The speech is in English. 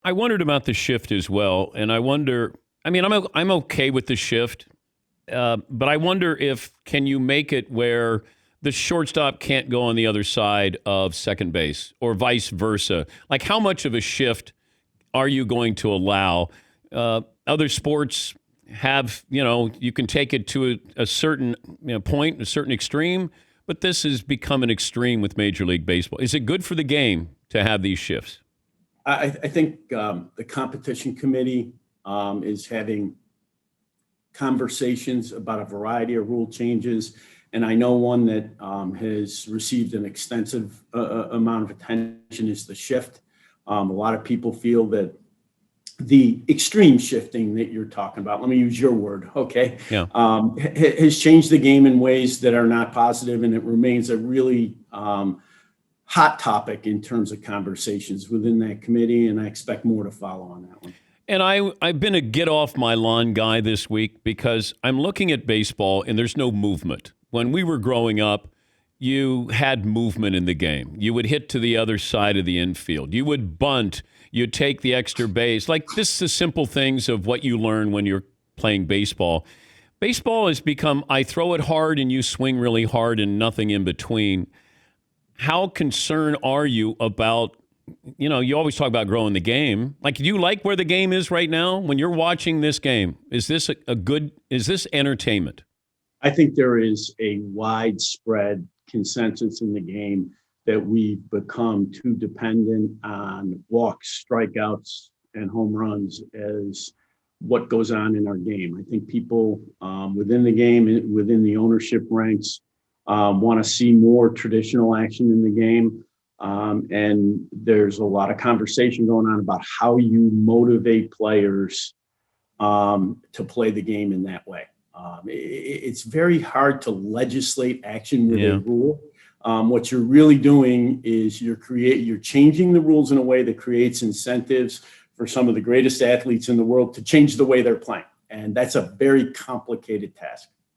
I wondered about the shift as well, and I wonder. I mean, I'm okay with the shift, but I wonder if can you make it where the shortstop can't go on the other side of second base, or vice versa. Like, how much of a shift are you going to allow? Other sports have, you can take it to a certain point, a certain extreme, but this has become an extreme with Major League Baseball. Is it good for the game to have these shifts? I think the competition committee is having conversations about a variety of rule changes. And I know one that has received an extensive amount of attention is the shift. A lot of people feel that the extreme shifting that you're talking about, let me use your word, okay, Yeah. Has changed the game in ways that are not positive, and it remains a really hot topic in terms of conversations within that committee, and I expect more to follow on that one. And I've been a get off my lawn guy this week because I'm looking at baseball and there's no movement. When we were growing up, you had movement in the game. You would hit to the other side of the infield. You would bunt. You'd take the extra base. Like, this is the simple things of what you learn when you're playing baseball. Baseball has become, I throw it hard and you swing really hard and nothing in between. How concerned are you about, you always talk about growing the game. Like, do you like where the game is right now? When you're watching this game, is this is this entertainment? I think there is a widespread consensus in the game that we've become too dependent on walks, strikeouts, and home runs as what goes on in our game. I think people within the game, within the ownership ranks, want to see more traditional action in the game. And there's a lot of conversation going on about how you motivate players to play the game in that way. It's very hard to legislate action with a rule. What you're really doing is you're changing the rules in a way that creates incentives for some of the greatest athletes in the world to change the way they're playing. And that's a very complicated task.